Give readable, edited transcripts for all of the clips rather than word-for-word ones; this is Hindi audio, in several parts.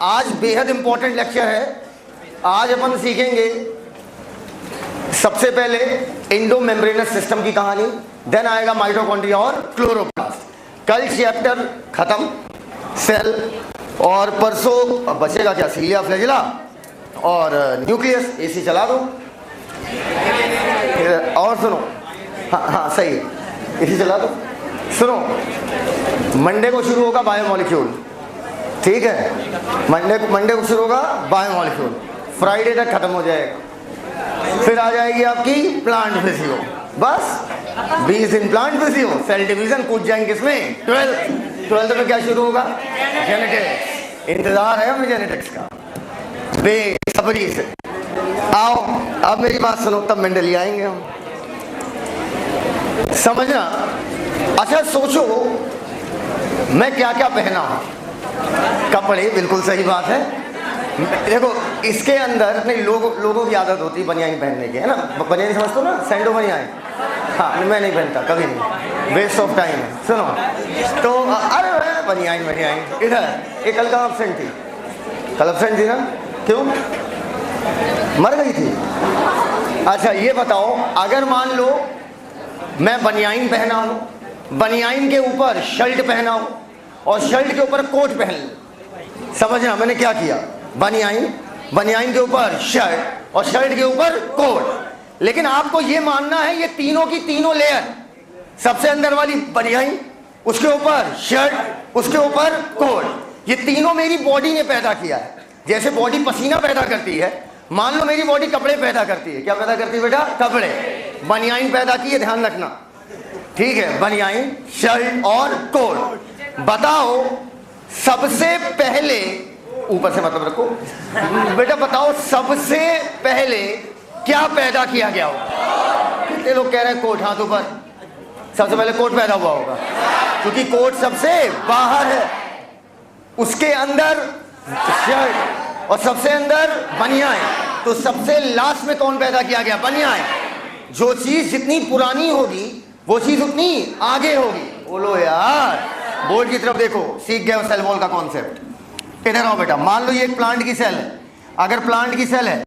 आज बेहद इंपॉर्टेंट लेक्चर है। आज अपन सीखेंगे सबसे पहले इंडो मेम्ब्रेनस सिस्टम की कहानी, देन आएगा माइटोकॉन्ड्रिया और क्लोरोप्लास्ट। कल चैप्टर खत्म सेल, और परसों बचेगा क्या, सीलिया, फ्लैजिला और न्यूक्लियस। एसी चला दो और सुनो। हाँ सही है, एसी चला दो। सुनो, मंडे को शुरू होगा बायोमोलिक्यूल, ठीक है। मंडे को शुरू होगा बायोमोलिक्यूल, फ्राइडे तक खत्म हो जाएगा। फिर आ जाएगी आपकी प्लांट फिजियो, बस 20 दिन प्लांट फिजियो, सेल डिवीजन, कूद जाएंगे किसमें, 12th में क्या शुरू होगा, जेनेटिक्स। इंतजार है हमें जेनेटिक्स का बेसब्री से। आओ अब मेरी बात सुनो, तब मेंडली आएंगे हम, समझना। अच्छा सोचो मैं क्या क्या पहना हूं, कपड़े, बिल्कुल सही बात है। देखो इसके अंदर नहीं, लोगों की आदत होती है बनियान पहनने की, है ना। बनियान समझते हो ना, सैंडो बनियान। हाँ मैं नहीं पहनता कभी नहीं, वेस्ट ऑफ टाइम है। सुनो तो अरे बनियान इधर एक कल का एब्सेंट थी, कल एब्सेंट थी ना, क्यों, मर गई थी। अच्छा ये बताओ, अगर मान लो मैं बनियान पहना हूँ, बनियान के ऊपर शर्ट पहना हूँ और शर्ट के ऊपर कोट पहन लूं, समझना मैंने क्या किया। बनियान के ऊपर शर्ट और शर्ट के ऊपर कोट। लेकिन आपको ये मानना है ये तीनों की तीनों लेयर, सबसे अंदर वाली बनियान, उसके ऊपर शर्ट, उसके ऊपर कोट, ये तीनों मेरी बॉडी ने पैदा किया है। जैसे बॉडी पसीना पैदा करती है, मान लो मेरी बॉडी कपड़े पैदा करती है। क्या पैदा करती है बेटा, कपड़े। बनियान पैदा की है, ध्यान रखना, ठीक है, बनियान, शर्ट और कोट। बताओ सबसे पहले, ऊपर से मतलब रखो बेटा, बताओ सबसे पहले क्या पैदा किया गया होगा। कितने लोग कह रहे हैं कोट, हाथ ऊपर। सबसे पहले कोट पैदा हुआ होगा, क्योंकि कोट सबसे बाहर है, उसके अंदर शर्ट और सबसे अंदर बनियान। तो सबसे लास्ट में कौन पैदा किया गया, बनियान। जो चीज जितनी पुरानी होगी वो चीज उतनी आगे होगी। बोलो यार, बोर्ड की तरफ देखो, सीख गए सेल वॉल का कॉन्सेप्ट। इधर आओ बेटा, मान लो ये एक प्लांट की सेल है। अगर प्लांट की सेल है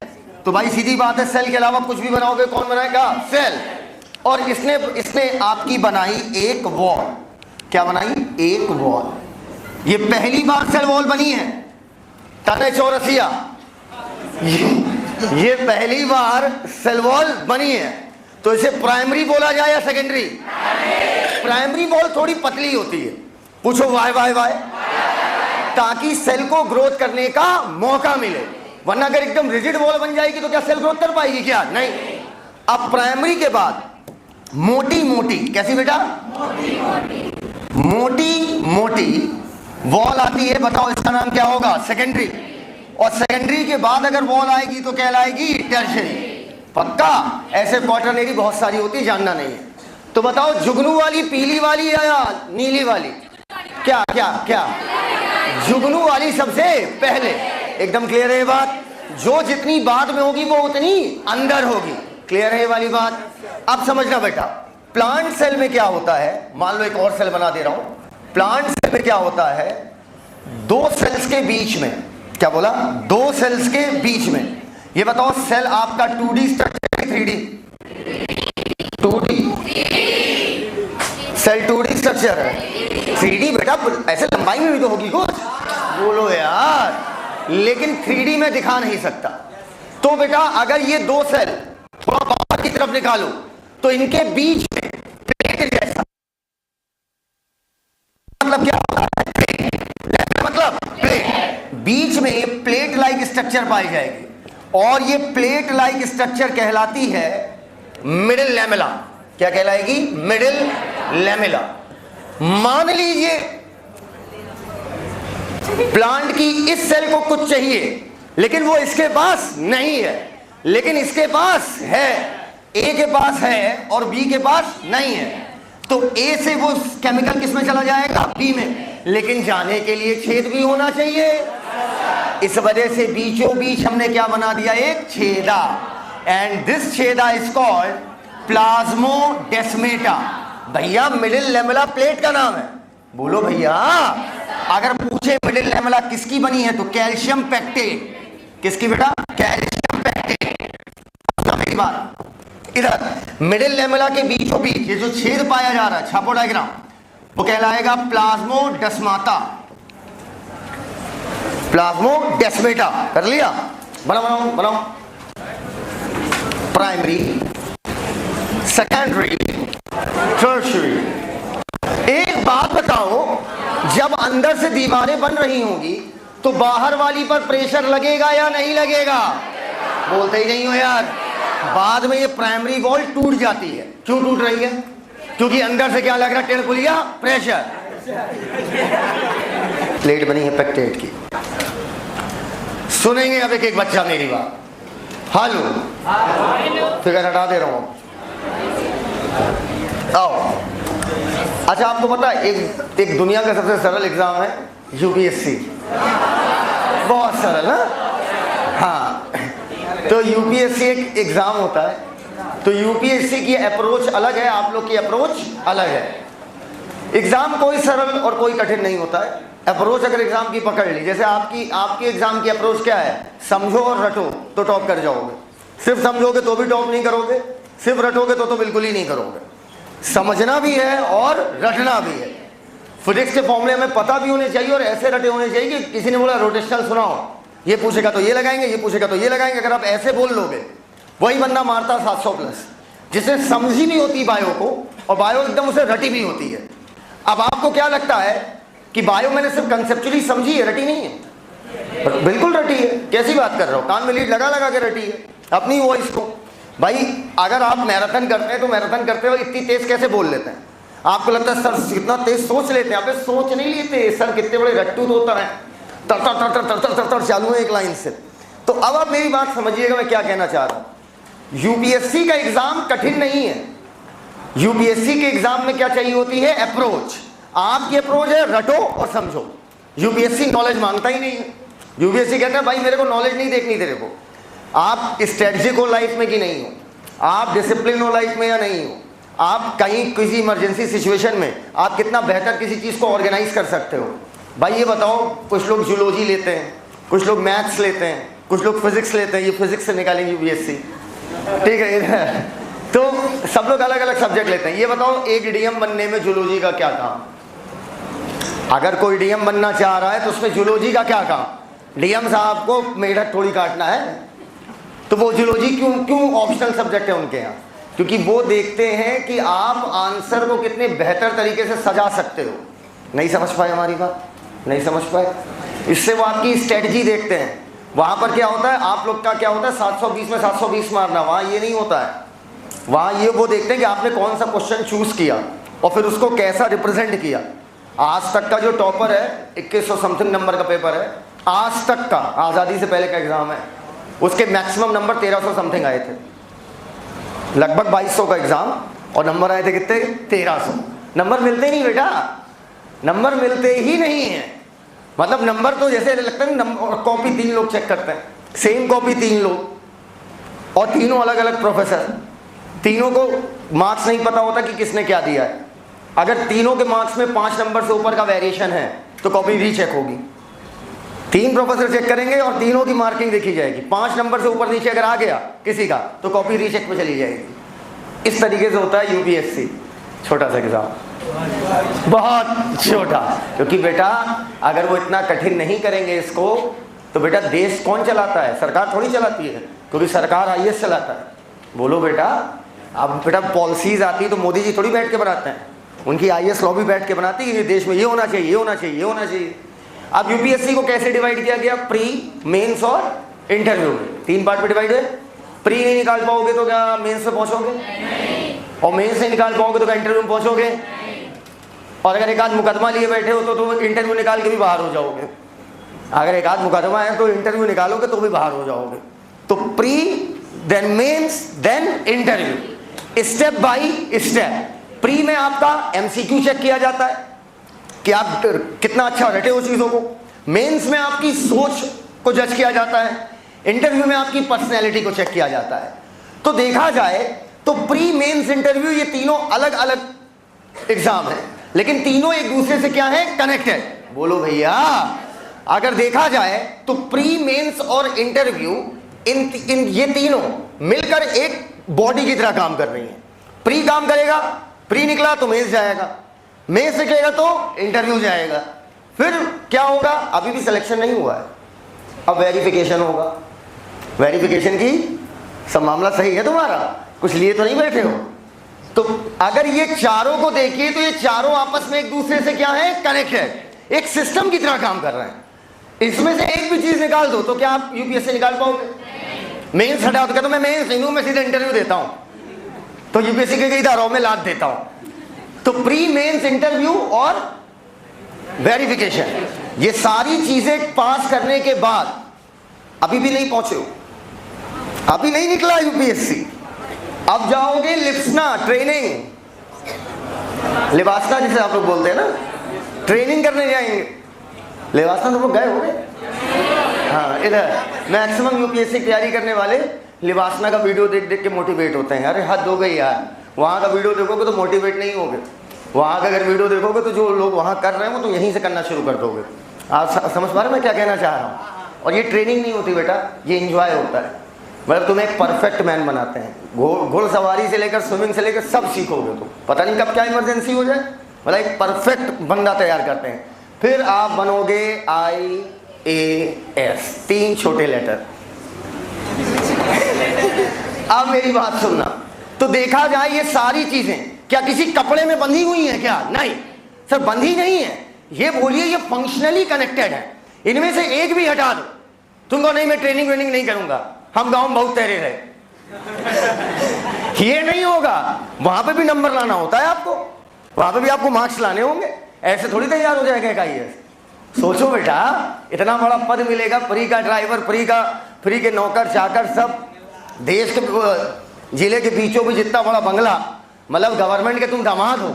तो भाई सीधी बात है, सेल के अलावा कुछ भी बनाओगे कौन बनाएगा, सेल। और इसने आपकी बनाई एक वॉल। क्या बनाई, एक वॉल। ये पहली बार सेल वॉल बनी है, तने चौरसिया, ये पहली बार सेल वॉल बनी है। तो इसे प्राइमरी बोला जाए या सेकेंडरी। प्राइमरी वॉल थोड़ी पतली होती है, पूछो वाई वाई वाई, ताकि सेल को ग्रोथ करने का मौका मिले। वरना अगर एकदम रिजिड वॉल बन जाएगी तो क्या सेल ग्रोथ कर पाएगी, क्या, नहीं। अब प्राइमरी के बाद मोटी मोटी, कैसी बेटा, मोटी मोटी वॉल आती है। बताओ इसका नाम क्या होगा, सेकेंडरी। और सेकेंडरी के बाद अगर वॉल आएगी तो कहलाएगी टर्शियरी। पक्का, ऐसे क्वाटरनरी बहुत सारी होती है, जानना नहीं है। तो बताओ जुगनू वाली पीली वाली या नीली वाली, क्या क्या क्या, जुगनू वाली सबसे पहले। एकदम क्लियर है ये बात, जो जितनी बाद में होगी वो उतनी अंदर होगी। क्लियर है ये वाली बात। अब समझना बेटा, प्लांट सेल में क्या होता है, मान लो एक और सेल बना दे रहा हूं। प्लांट सेल में क्या होता है, दो सेल्स के बीच में, क्या बोला, दो सेल्स के बीच में। ये बताओ सेल आपका 2D स्ट्रक्चर है 3D, 2D cell 2D structure है। 3D बेटा ऐसे लंबाई में भी तो होगी कुछ, बोलो यार, लेकिन 3D में दिखा नहीं सकता। तो बेटा अगर ये दो सेल थोड़ा बाहर की तरफ निकालो तो इनके बीच में प्लेट जैसा, मतलब क्या होता है, प्लेट, मतलब प्लेट, बीच में प्लेट लाइक स्ट्रक्चर पाई जाएगी। और ये प्लेट लाइक स्ट्रक्चर कहलाती है मिडिल लैमेला। क्या कहलाएगी, मिडिल लैमेला। मान लीजिए प्लांट की इस सेल को कुछ चाहिए लेकिन वो इसके पास नहीं है, लेकिन इसके पास है, ए के पास है और बी के पास नहीं है। तो ए से वो केमिकल किस में चला जाएगा, बी में, लेकिन जाने के लिए छेद भी होना चाहिए। इस वजह से बीचों बीच हमने क्या बना दिया, एक छेदा। एंड दिस छेदा इज कॉल्ड प्लाज्मोडेस्मेटा। भैया मिडिल लैमेला प्लेट का नाम है, बोलो भैया। अगर पूछे मिडिल लैमेला किसकी बनी है तो कैल्शियम पैक्टेट। किसकी बेटा? Calcium pectate. मेरी बात, इधर मिडिल लैमेला के बीचों बीच ये जो छेद पाया जा रहा है, छापो डायग्राम, वो कहलाएगा प्लाज्मोडेस्माटा। प्लाज्मोडेस्माटा कर लिया? बनाओ बनाओ। Primary, secondary, tertiary. एक बात बताओ, जब अंदर से दीवारें बन रही होंगी तो बाहर वाली पर प्रेशर लगेगा या नहीं लगेगा? बोलते ही नहीं हो यार। बाद में ये प्राइमरी वॉल टूट जाती है। क्यों टूट रही है? क्योंकि अंदर से क्या लग रहा है? टेरकुलिया प्रेशर। प्लेट बनी है पैक्टेट की। सुनेंगे अब एक एक बच्चा मेरी बात। हेलो, फिगर हटा दे रहा हूं। आओ। अच्छा, आपको पता है एक दुनिया का सबसे सरल एग्जाम है यूपीएससी। बहुत सरल है। हाँ, तो यूपीएससी एक एग्जाम होता है। तो यूपीएससी की अप्रोच अलग है, आप लोग की अप्रोच अलग है। एग्जाम कोई सरल और कोई कठिन नहीं होता है। अप्रोच अगर एग्जाम की पकड़ ली, जैसे आपकी एग्जाम की अप्रोच क्या है? समझो और रटो तो टॉप कर जाओगे। सिर्फ समझोगे तो भी टॉप नहीं करोगे, सिर्फ रटोगे तो बिल्कुल ही नहीं करोगे। समझना भी है और रटना भी है। फिजिक्स के फॉर्मूले हमें पता भी होने चाहिए और ऐसे रटे होने चाहिए कि किसी ने बोला रोटेशनल सुनाओ, ये पूछेगा तो ये लगाएंगे, ये पूछेगा तो ये लगाएंगे। अगर आप ऐसे बोल लोगे, वही बंदा मारता 700 प्लस, जिसे समझी नहीं होती बायो को, और बायो एकदम उसे रटी भी होती है। अब आपको क्या लगता है कि बायो मैंने सिर्फ कंसेप्चुअली समझी है, रटी नहीं है? बिल्कुल रटी है। कैसी बात कर रहे हो? कान में लीड लगा लगा के रटी है अपनी वॉइस को। भाई अगर आप मैराथन करते हैं तो मैराथन करते हुए इतनी तेज कैसे बोल लेते हैं? आपको लगता है सर कितना तेज सोच लेते हैं? आप सोच नहीं लेते, सर कितने बड़े रट्टू तो होता है, तर तर तर तर तर तर तर चालू है एक लाइन से। तो अब आप मेरी बात समझिएगा मैं क्या कहना चाह रहा हूं। यूपीएससी का एग्जाम कठिन नहीं है। यूपीएससी के एग्जाम में क्या चाहिए होती है? अप्रोच। आपकी अप्रोच है रटो और समझो। यूपीएससी नॉलेज मांगता ही नहीं है। यूपीएससी कहता है भाई मेरे को नॉलेज नहीं देखनी तेरे को, आप स्ट्रेटजिक हो लाइफ में कि नहीं हो, आप डिसिप्लिन हो लाइफ में या नहीं हो, आप कहीं किसी इमरजेंसी सिचुएशन में आप कितना बेहतर किसी चीज़ को ऑर्गेनाइज कर सकते हो। भाई ये बताओ, कुछ लोग जूलॉजी लेते हैं, कुछ लोग मैथ्स लेते हैं, कुछ लोग फिजिक्स लेते हैं। ये फिजिक्स से निकालेंगे यूपीएससी, ठीक है? तो सब लोग अलग अलग सब्जेक्ट लेते हैं। ये बताओ, एक डीएम बनने में जूलॉजी का क्या काम? अगर कोई डीएम बनना चाह रहा है तो उसमें जूलॉजी का क्या काम? डीएम साहब को मेढक थोड़ी काटना है, तो वो जूलॉजी क्यों ऑप्शनल सब्जेक्ट है उनके यहाँ? क्योंकि वो देखते हैं कि आप आंसर को कितने बेहतर तरीके से सजा सकते हो। नहीं समझ पाए हमारी बात? नहीं समझ पाए? इससे वो आपकी स्ट्रेटजी देखते हैं। वहाँ पर क्या होता है, आप लोग का क्या होता है, 720 में 720 मारना, वहाँ ये नहीं होता है। वहाँ ये वो देखते हैं कि आपने कौन सा क्वेश्चन चूज किया और फिर उसको कैसा रिप्रेजेंट किया। आज तक का जो टॉपर है, 2100 समथिंग नंबर का पेपर है, आज तक का, आज़ादी से पहले का एग्जाम है, उसके मैक्सिमम नंबर 1300 समथिंग आए थे। लगभग 2200 का एग्जाम और नंबर आए थे कितने? 1300। नंबर मिलते ही नहीं बेटा, नंबर मिलते ही नहीं है। मतलब नंबर तो जैसे लगता है नंबर, कॉपी 3 लोग चेक करते हैं, सेम कॉपी 3 लोग और तीनों अलग अलग प्रोफेसर, तीनों को मार्क्स नहीं पता होता कि किसने क्या दिया है। अगर तीनों के मार्क्स में 5 नंबर से ऊपर का वेरिएशन है तो कॉपी रीचेक होगी। 3 प्रोफेसर चेक करेंगे और तीनों की मार्किंग देखी जाएगी। 5 नंबर से ऊपर नीचे अगर आ गया किसी का तो कॉपी रीचेक पे चली जाएगी। इस तरीके से होता है यूपीएससी। छोटा सा एग्जाम, बहुत छोटा, क्योंकि बेटा अगर वो इतना कठिन नहीं करेंगे इसको तो बेटा देश कौन चलाता है? सरकार थोड़ी चलाती है, क्योंकि सरकार आईएएस चलाता है। बोलो बेटा, अब बेटा पॉलिसीज आती है तो मोदी जी थोड़ी बैठ के बनाते हैं, उनकी आईएएस लॉबी बैठ के बनाती है कि देश में ये होना चाहिए, ये होना चाहिए, ये होना चाहिए। अब यूपीएससी को कैसे डिवाइड किया गया? प्री, मेंस और इंटरव्यू में 3 पार्ट में डिवाइड है। प्री नहीं निकाल पाओगे तो क्या मेंस में पहुंचोगे? और मेंस नहीं निकाल पाओगे तो क्या इंटरव्यू में पहुंचोगे? और अगर एक आध मुकदमा लिए बैठे हो तो इंटरव्यू निकाल के भी बाहर हो जाओगे। अगर एक आध मुकदमा है तो इंटरव्यू निकालोगे तो भी बाहर हो जाओगे। तो pre, then mains, then interview, step by step. Pre में आपका एमसीक्यू चेक किया जाता है कि आप कितना अच्छा रटे हो चीजों को। मेंस में आपकी सोच को जज किया जाता है। इंटरव्यू में आपकी पर्सनैलिटी को चेक किया जाता है। तो देखा जाए तो प्री, मेंस, इंटरव्यू ये तीनों अलग अलग एग्जाम है, लेकिन तीनों एक दूसरे से क्या है? कनेक्टेड। बोलो भैया। अगर देखा जाए तो प्री, मेंस और इंटरव्यू, इन ये तीनों मिलकर एक बॉडी की तरह काम कर रही हैं। प्री काम करेगा, प्री निकला तो मेंस जाएगा, मेंस निकलेगा तो इंटरव्यू जाएगा। फिर क्या होगा? अभी भी सिलेक्शन नहीं हुआ है, अब वेरिफिकेशन होगा। वेरिफिकेशन की सब मामला सही है तुम्हारा, कुछ लिए तो नहीं बैठे हो। तो अगर ये चारों को देखिए तो ये चारों आपस में एक दूसरे से क्या है? कनेक्टेड, एक सिस्टम की तरह काम कर रहे हैं। इसमें से एक भी चीज निकाल दो तो क्या आप यूपीएससी निकाल पाओगे? मेंस हटा तो क्या, तो मैं मेंस नहीं हूं, मैं सीधे इंटरव्यू देता हूं, तो यूपीएससी के कई धाराओं में लाद देता हूं। तो प्री, मेंस, इंटरव्यू और वेरिफिकेशन, ये सारी चीजें पास करने के बाद अभी भी नहीं पहुंचे हो, अभी नहीं निकला यूपीएससी, अब जाओगे लिप्सना ट्रेनिंग, लिबासना जिसे आप लोग बोलते हैं ना, ट्रेनिंग करने जाएंगे। लिबासना तुम लोग गए होंगे? हाँ, इधर मैक्सिमम यूपीएससी तैयारी करने वाले लिबासना का वीडियो देख देख के मोटिवेट होते हैं। अरे हद हो गई यार, वहाँ का वीडियो देखोगे तो मोटिवेट नहीं होगे, वहाँ का अगर वीडियो देखोगे तो जो लोग वहाँ कर रहे हैं वो तो यहीं से करना शुरू कर दोगे। आप समझ पा रहे मैं क्या कहना चाह रहा हूँ? और ये ट्रेनिंग नहीं होती बेटा, ये इंजॉय होता है। मतलब तुम्हें एक परफेक्ट मैन बनाते हैं। घोड़सवारी से लेकर स्विमिंग से लेकर सब सीखोगे तुम, पता नहीं कब क्या इमरजेंसी हो जाए, मतलब एक परफेक्ट बंदा तैयार करते हैं। फिर आप बनोगे IAS, 3 छोटे लेटर। अब मेरी बात सुनना, तो देखा जाए ये सारी चीजें क्या किसी कपड़े में बंधी हुई हैं क्या? नहीं सर, बंधी नहीं है। ये बोलिए ये फंक्शनली कनेक्टेड है। इनमें से एक भी हटा दो, तुमको नहीं मैं ट्रेनिंग वेनिंग नहीं करूंगा, हम गांव में बहुत तैरे रहे, ये नहीं होगा। वहां पे भी नंबर लाना होता है आपको, वहां पे भी आपको मार्क्स लाने होंगे, ऐसे थोड़ी तैयार हो जाएगा IAS। सोचो बेटा, इतना बड़ा पद मिलेगा, फ्री का ड्राइवर, फ्री के नौकर चाकर, सब देश के जिले के बीचों में जितना बड़ा बंगला, मतलब गवर्नमेंट के तुम दामाद हो,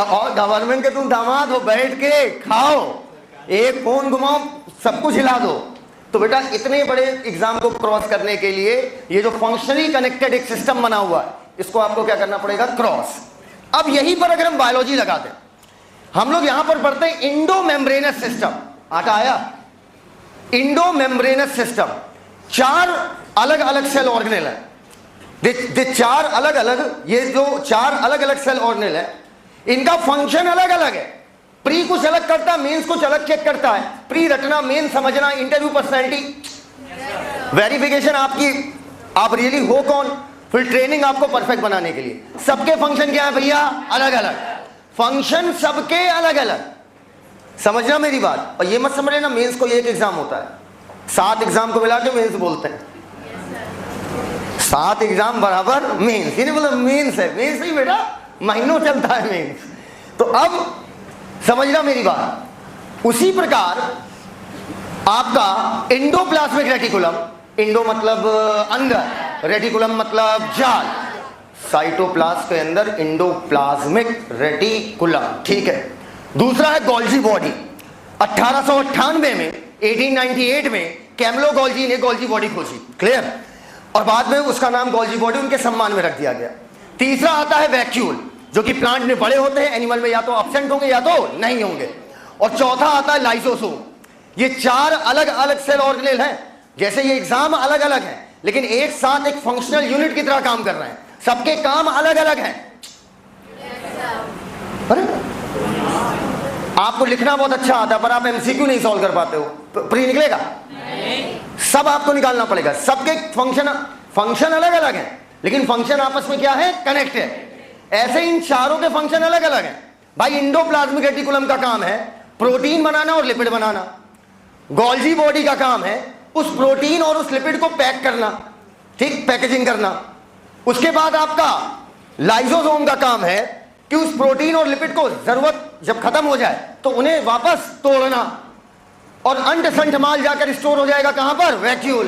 और गवर्नमेंट के तुम दामाद हो, बैठ के खाओ, एक फोन घुमाओ, सब कुछ हिला दो। तो बेटा इतने बड़े एग्जाम को क्रॉस करने के लिए ये जो फंक्शनली कनेक्टेड एक सिस्टम बना हुआ है, इसको आपको क्या करना पड़ेगा? क्रॉस। अब यहीं पर अगर हम बायोलॉजी लगा दें, हम लोग यहां पर पढ़ते हैं इंडो मेम्ब्रेनस सिस्टम। आता आया? इंडो मेम्ब्रेनस सिस्टम, 4 अलग अलग सेल ऑर्गेनेल है। चार अलग अलग, ये जो 4 अलग अलग सेल ऑर्गेनेल है, इनका फंक्शन अलग अलग है। प्री कुछ अलग करता है, मेंस कुछ अलग चेक करता है। प्री रटना, मेंस समझना, इंटरव्यू पर्सनैलिटी, वेरिफिकेशन आपकी, आप रियली हो कौन, फिर ट्रेनिंग आपको परफेक्ट बनाने के लिए। सबके फंक्शन क्या है भैया? अलग अलग फंक्शन, सबके अलग अलग। समझना मेरी बात। और ये मत समझ लेना मेंस को एक एग्जाम होता है, 7 एग्जाम को मिला के मेंस बोलते हैं। 7 एग्जाम बराबर मेंस, ये नहीं बोला मेंस है, मेंस नहीं बेटा, महीनों चलता है मेंस। तो अब समझना मेरी बात। उसी प्रकार आपका इंडोप्लाज्मिक रेटिकुलम, इंडो मतलब अंदर, रेटिकुलम मतलब जाल, साइटोप्लाज्म के अंदर इंडोप्लाज्मिक रेटिकुलम, ठीक है। दूसरा है गोल्जी बॉडी। 1898 में, 1898 में कैमलो गोल्जी ने गोल्जी बॉडी खोजी, क्लियर, और बाद में उसका नाम गोल्जी बॉडी उनके सम्मान में रख दिया गया। तीसरा आता है वैक्यूल, जो कि प्लांट में बड़े होते हैं, एनिमल में या तो एब्सेंट होंगे या तो नहीं होंगे। और चौथा आता है लाइसोसोम। ये 4 अलग अलग सेल ऑर्गेनेल हैं। जैसे ये एग्जाम अलग अलग है, लेकिन एक साथ एक फंक्शनल यूनिट की तरह काम कर रहे हैं, सबके काम अलग अलग हैं। अरे आपको लिखना बहुत अच्छा आता है, पर आप MCQ नहीं सॉल्व कर पाते हो, प्री निकलेगा नहीं। सब आपको निकालना पड़ेगा। सबके फंक्शन अलग अलग हैं, लेकिन फंक्शन आपस में क्या है? कनेक्ट है। ऐसे इन चारों के फंक्शन अलग अलग हैं। भाई इंडोप्लाज्मिक रेटिकुलम का काम है प्रोटीन बनाना और लिपिड बनाना। गोल्जी बॉडी का काम है उस प्रोटीन और उस लिपिड को पैक करना, ठीक, पैकेजिंग करना। उसके बाद आपका लाइसोसोम का काम है कि उस प्रोटीन और लिपिड को जरूरत जब खत्म हो जाए तो उन्हें वापस तोड़ना, और अंट संठ माल जाकर स्टोर हो जाएगा कहां पर? वैक्यूल।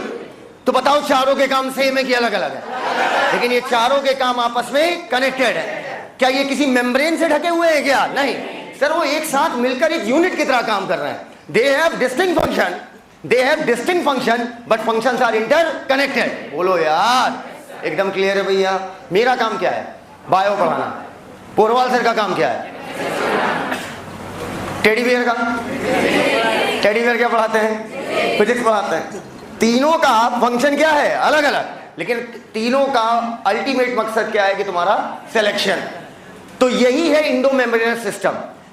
तो बताओ चारों के काम सेम है कि अलग अलग है? लेकिन ये चारों के काम आपस में कनेक्टेड है। क्या ये किसी मेम्ब्रेन से ढके हुए हैं क्या? नहीं सर, वो एक साथ मिलकर एक यूनिट की तरह काम कर रहे हैं। They have distinct function, but functions are interconnected. बोलो यार, एकदम क्लियर है भैया। मेरा काम क्या है? बायो पढ़ाना। पोरवाल सर का काम क्या है? टेडी बियर का, टेडी बियर क्या पढ़ाते हैं? फिजिक्स पढ़ाते हैं। तीनों का फंक्शन क्या है? अलग अलग, लेकिन तीनों का अल्टीमेट मकसद क्या है कि तुम्हारा सिलेक्शन। तो यही है इंडो मेम्ब्रेनस सिस्टम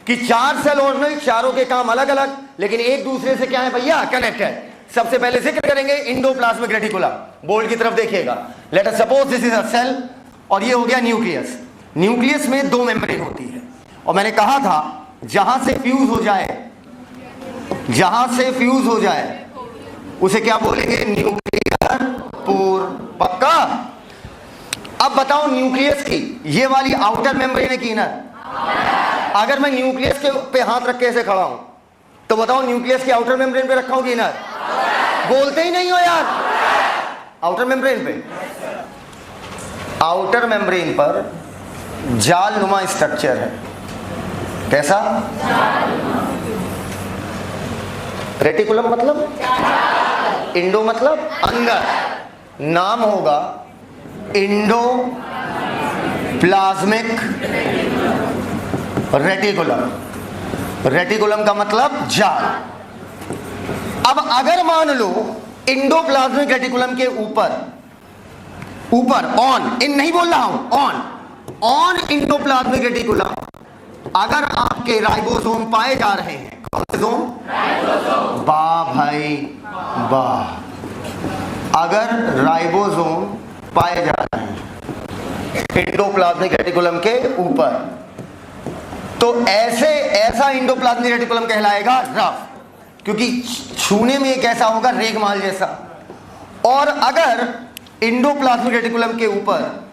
कि 4 सेल ऑर्गेनेल, चारों के काम अलग अलग, लेकिन एक दूसरे से क्या है भैया? कनेक्टेड। सबसे पहले जिक्र करेंगे इंडोप्लाज्मिक रेटिकुलम। बोर्ड की तरफ देखिएगा। Let us suppose this is a cell और ये हो गया न्यूक्लियस। न्यूक्लियस में 2 मेम्ब्रेन होती है और मैंने कहा था जहां से फ्यूज हो जाए, जहां से फ्यूज हो जाए उसे क्या बोलेंगे? Nuclear pore. पक्का? अब बताओ न्यूक्लियस की ये वाली आउटर मेम्ब्रेन है कि इनर? अगर मैं न्यूक्लियस के पे हाथ रख के ऐसे खड़ा हूं तो बताओ न्यूक्लियस की आउटर मेम्ब्रेन पे रखा हूं कि इनर? बोलते ही नहीं हो यार। आउटर मेम्ब्रेन पे, आउटर मेम्ब्रेन पर जालनुमा स्ट्रक्चर है। कैसा? रेटिकुलम मतलब इंडो मतलब अंदर, नाम होगा इंडो प्लाज्मिक रेटिकुलम। रेटिकुलम का मतलब जाल। अब अगर मान लो इंडोप्लाज्मिक रेटिकुलम के ऊपर, ऊपर ऑन, इन नहीं बोल रहा हूं, ऑन इंडोप्लाज्मिक रेटिकुलम अगर आपके राइबोसोम पाए जा रहे हैं, कौन से सोम? वाह भाई वाह। अगर राइबोसोम पाए जा रहे हैं इंडोप्लाज्मिक रेटिकुलम के ऊपर, तो ऐसा इंडोप्लाज्मिक रेटिकुलम कहलाएगा रफ, क्योंकि छूने में एक ऐसा होगा रेगमाल जैसा। और अगर इंडोप्लाज्मिक रेटिकुलम के ऊपर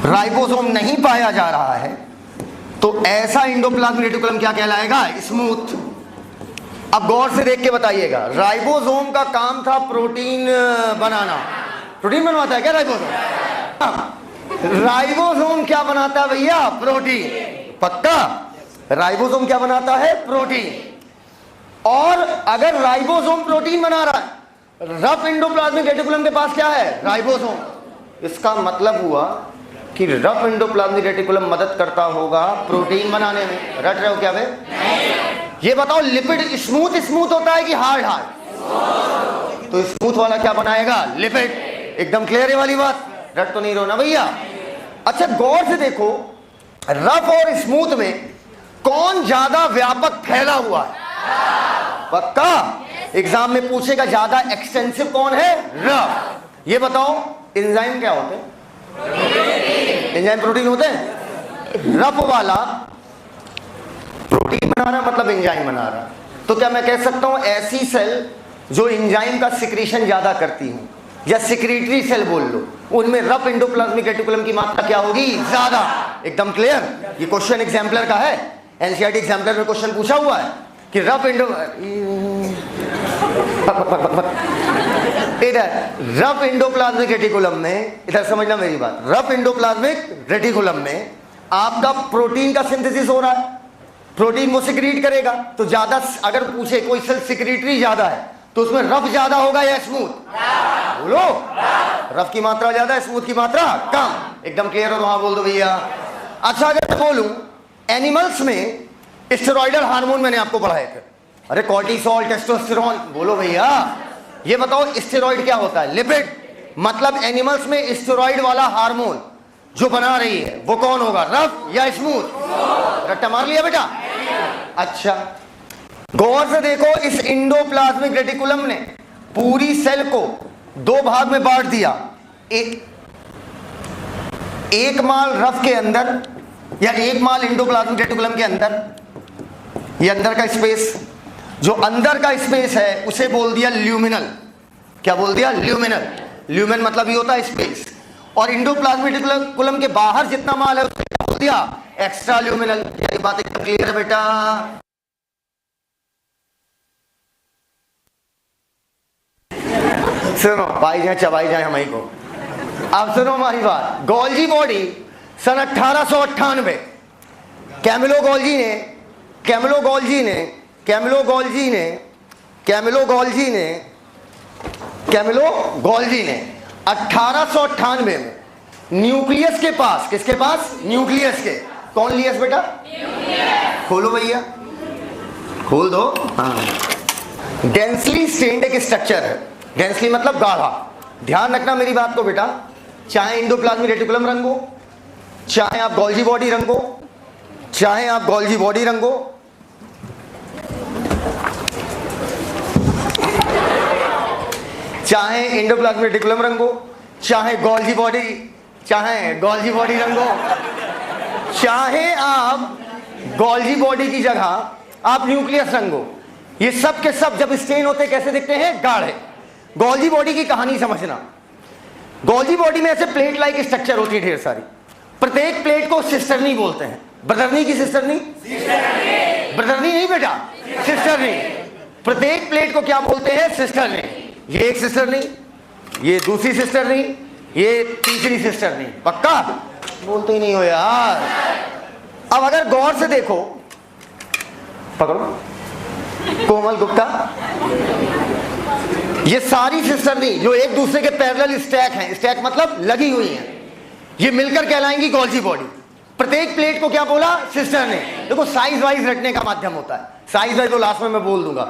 राइबोसोम नहीं पाया जा रहा है तो ऐसा इंडोप्लाज्मिक रेटिकुलम क्या कहलाएगा? स्मूथ। अब गौर से देख के बताइएगा, राइबोसोम का काम था प्रोटीन बनाना। प्रोटीन बनवाता है क्या राइबोसोम? राइबोसोम क्या बनाता है भैया? प्रोटीन। पक्का? राइबोसोम क्या बनाता है? प्रोटीन। और अगर राइबोसोम प्रोटीन बना रहा है, रफ इंडोप्लाज्मिक रेटिकुलम के पास क्या है? राइबोसोम। इसका मतलब हुआ कि रफ इंडोप्लाज्मिक रेटिकुलम मदद करता होगा प्रोटीन बनाने में। रट रहे हो क्या बे? ये बताओ, लिपिड स्मूथ होता है कि हार्ड? तो स्मूथ वाला क्या बनाएगा? लिपिड। एकदम क्लियर है वाली बात? रट तो नहीं रहो ना भैया? अच्छा गौर से देखो, रफ और स्मूथ में कौन ज्यादा व्यापक फैला हुआ है? पक्का एग्जाम में पूछेगा ज्यादा एक्सटेंसिव कौन है? रफ। ये बताओ एंजाइम क्या होते हैं? एंजाइम प्रोटीन होते हैं। रफ वाला प्रोटीन बना रहा मतलब एंजाइम बना रहा। तो क्या मैं कह सकता हूं ऐसी सेल जो एंजाइम का सिक्रीशन ज्यादा करती हूं, या सिक्रीटरी सेल बोल लो, उनमें रफ इंडोप्लाज्मिक रेटिकुलम की मात्रा क्या होगी? ज्यादा। एकदम क्लियर? ये क्वेश्चन एग्जाम्पलर का है, एनसीईआरटी एग्जाम्पलर में क्वेश्चन पूछा हुआ है कि रफ रफ इंडोप्लाज्मिक रेटिकुलम में, इधर समझना मेरी बात, रफ इंडोप्लाज्मिक रेटिकुलम में आपका प्रोटीन का सिंथेसिस हो रहा है, प्रोटीन वो सिक्रीट करेगा। तो ज्यादा, अगर पूछे कोई सेल सिक्रीटरी ज्यादा है तो उसमें रफ ज्यादा होगा या स्मूथ? बोलो। रफ की मात्रा ज्यादा, स्मूथ की मात्रा कम। एकदम क्लियर हो तो हाँ बोल दो भैया। अच्छा अगर मैं बोलूं एनिमल्स में स्टेरॉइडल हार्मोन मैंने आपको पढ़ाए थे, अरे कॉर्टिसोल, टेस्टोस्टेरोन, बोलो भैया। ये बताओ स्टेरॉइड क्या होता है? लिपिड। मतलब एनिमल्स में स्टेरॉइड वाला हार्मोन जो बना रही है वो कौन होगा? रफ या स्मूथ? रट्टा मार लिया बेटा? अच्छा गौर से देखो, इस इंडोप्लाज्मिक रेटिकुलम ने पूरी सेल को 2 भाग में बांट दिया। एक माल रफ के अंदर या एक माल इंडोप्लाज्मिक रेटिकुलम के अंदर, ये अंदर का स्पेस, जो अंदर का स्पेस है उसे बोल दिया ल्यूमिनल। क्या बोल दिया? ल्यूमिनल। ल्यूमिन मतलब ये होता है स्पेस। और इंडोप्लाज्मिक रेटिकुलम के बाहर जितना माल है उसे क्या बोल दिया? Extra luminal. ये बात एकदम क्लियर है बेटा? सुनो भाई जाए चबाई जाए हमारी को। अब सुनो हमारी बात। गोल्जी बॉडी सन 1898 कैमिलो गोल्जी ने 1898 में न्यूक्लियस के पास, किसके पास? न्यूक्लियस के कौन लियस बेटा? खोलो भैया, खोल दो। हाँ, डेंसली स्टेन्ड एक स्ट्रक्चर है। डेंसली मतलब गाढ़ा। ध्यान रखना मेरी बात को बेटा, चाहे एंडोप्लाज्मिक रेटिकुलम रंग हो, चाहे आप गोल्जी बॉडी रंग हो, चाहे आप गोल्जी बॉडी रंग हो, चाहे एंडोप्लाज्मिक रेटिकुलम रंग हो, चाहे गोल्जी बॉडी रंग हो, चाहे आप गोल्जी बॉडी की जगह आप न्यूक्लियस रंग हो, ये सब के सब जब स्टेन होते कैसे दिखते हैं? गाढ़े। गोल्जी बॉडी की कहानी समझना। गोल्जी बॉडी में ऐसे प्लेट लाइक स्ट्रक्चर होती है ढेर सारी। प्रत्येक प्लेट को सिस्टरनी बोलते हैं। ब्रदरनी की सिस्टरनी? ब्रदरनी नहीं बेटा, सिस्टरनी। प्रत्येक प्लेट को क्या बोलते हैं? सिस्टरनी। ये एक सिस्टरनी, ये दूसरी सिस्टरनी, ये तीसरी सिस्टरनी। पक्का? बोलते ही नहीं हो यार। अब अगर गौर से देखो, पकड़ो, कोमल गुप्ता, ये सारी सिस्टरनी जो एक दूसरे के पैरेलल स्टैक हैं, स्टैक मतलब लगी हुई हैं, ये मिलकर कहलाएंगी गोल्जी बॉडी। प्रत्येक प्लेट को क्या बोला? सिस्टर ने। देखो साइज वाइज रखने का माध्यम होता है। साइज वाइज तो लास्ट में मैं बोल दूंगा,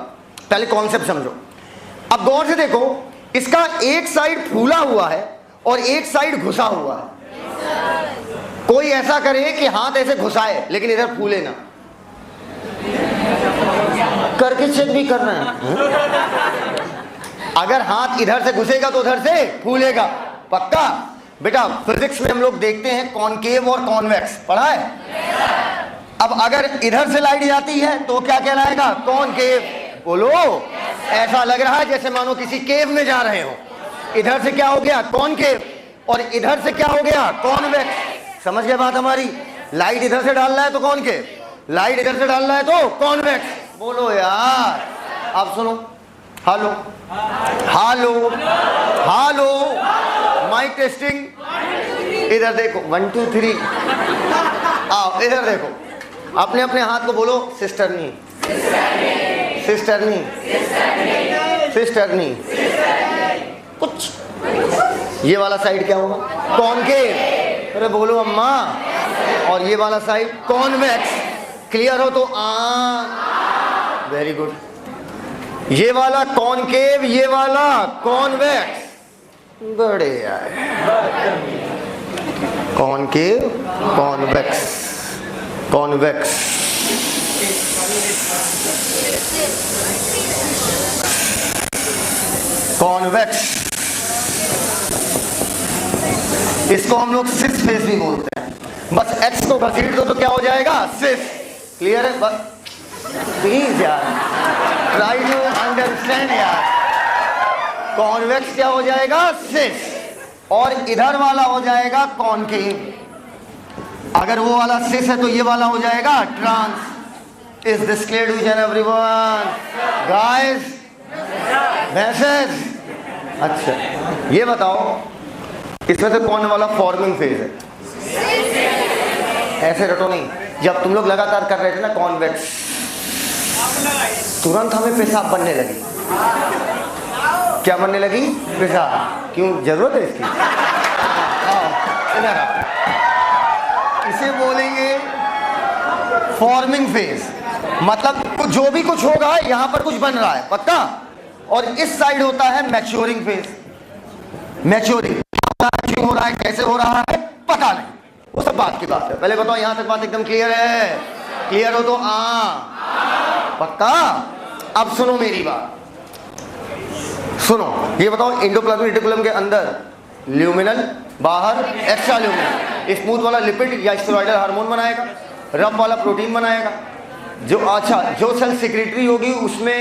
पहले कॉन्सेप्ट समझो। अब गौर से देखो, इसका एक साइड फूला हुआ है और एक साइड घुसा हुआ है। कोई ऐसा करे कि हाथ ऐसे घुसाए लेकिन इधर फूले ना, करके चेक भी करना है। अगर हाथ इधर से घुसेगा तो उधर से फूलेगा। पक्का? बेटा फिजिक्स में हम लोग देखते हैं कॉनकेव और कॉन्वेक्स, पढ़ा है? अब अगर इधर से लाइट जाती है तो क्या कहलाएगा? कॉनकेव। बोलो, ऐसा लग रहा है जैसे मानो किसी केव में जा रहे हो। इधर से क्या हो गया? कॉनकेव, और इधर से क्या हो गया? कॉन्वेक्स। समझ गए बात हमारी? लाइट इधर से डालना है तो कॉनकेव, लाइट इधर से डालना है तो कॉन्वेक्स। बोलो यार। अब सुनो, hello hello hello, mike testing. इधर देखो, 1 2 3। आओ इधर देखो, अपने अपने हाथ को बोलो, सिस्टरनी सिस्टरनी सिस्टरनी। कुछ ये वाला साइड क्या होगा? कॉनकेव। अरे बोलो अम्मा। और ये वाला साइड कॉन्वेक्स। क्लियर हो तो आ, वेरी गुड। ये वाला कॉनकेव, ये वाला कॉन्वेक्स। बड़े यार, कॉनकेव कॉन्वेक्स कॉन्वेक्स। कॉन्वेक्स, इसको हम लोग सिस फेस भी बोलते हैं। बस एक्स को घसीट दो तो क्या हो जाएगा? सिस। क्लियर है? बस प्लीज यार, ट्राई टू अंडरस्टैंड यार। कॉन्वेक्स क्या हो जाएगा? सिस। और इधर वाला हो जाएगा कॉनकेव। अगर वो वाला सिस है तो ये वाला हो जाएगा trans. Is this clear to each and everyone? Guys, message. अच्छा ये बताओ, इसमें से कौन वाला फॉर्मिंग फेज है? ऐसे रटो नहीं। जब तुम लोग लगातार कर रहे थे ना कॉन्वेक्स, तुरंत हमें पेशाब बनने लगी। क्या बनने लगी? पेशाब। क्यों, जरूरत है इसकी? इधर आओ। इसे बोलेंगे फॉर्मिंग फेज। मतलब जो भी कुछ होगा यहां पर कुछ बन रहा है। पक्का? और इस साइड होता है मैच्योरिंग फेज। मैच्योरिंग क्यों हो रहा है, कैसे हो रहा है, पता नहीं, वो सब बात की बात है। पहले बताओ, यहां तक बात एकदम क्लियर है? क्लियर हो तो पक्का? अब सुनो मेरी बात, सुनो। ये बताओ, एंडोप्लाज्मिक रेटिकुलम के अंदर ल्यूमिनल, बाहर एक्स्ट्रा ल्यूमिनल। स्मूथ वाला लिपिड या स्टेरॉइडल हार्मोन बनाएगा, रफ वाला प्रोटीन बनाएगा। जो अच्छा जो सेल सेक्रेटरी होगी उसमें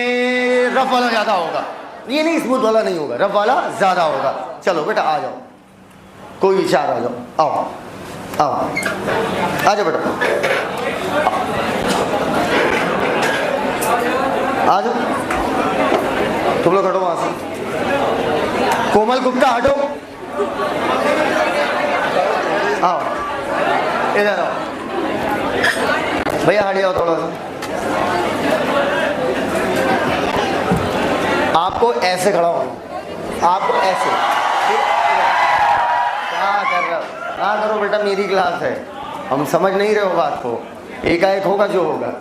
रफ वाला ज्यादा होगा। ये नहीं, स्मूथ वाला नहीं होगा, रफ वाला ज्यादा होगा। चलो बेटा आ जाओ, कोई विचार आ जाओ, आओ आओ आ जाओ बेटा, आ जाओ। तुम लोग हटो वहां से। कोमल गुप्ता हटो, आओ इधर आओ भैया, हट जाओ थोड़ा सा। आपको ऐसे खड़ा होना, आपको ऐसे। क्या कर रहे हो? हाँ करो बेटा, मेरी क्लास है। हम समझ नहीं रहे हो बात को, एकाएक होगा जो होगा।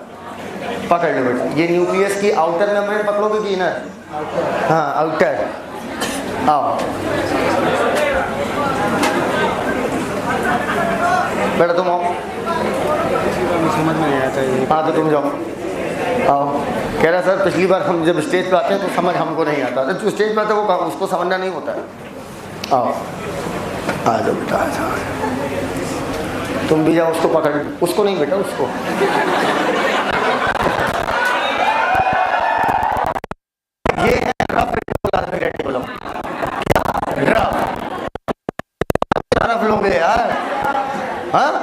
पकड़ लो बेटा, ये न्यूक्लियस की आउटर मेम्ब्रेन पकड़ोगे कि इनर? हाँ आउटर। आओ बेटा तुम आओ, समझ में नहीं आता है। हाँ तो तुम जाओ, आओ। कह रहा सर पिछली बार हम जब स्टेज पे आते हैं तो समझ हमको नहीं आता, तो जो स्टेज पे आते हैं वो उसको समझना नहीं होता है। आओ आ जाओ बेटा, आ जाओ। तुम भी जाओ, उसको पकड़, उसको नहीं बेटा, उसको। ये है रेटिकुलम, रफ लोगे यार, हाँ।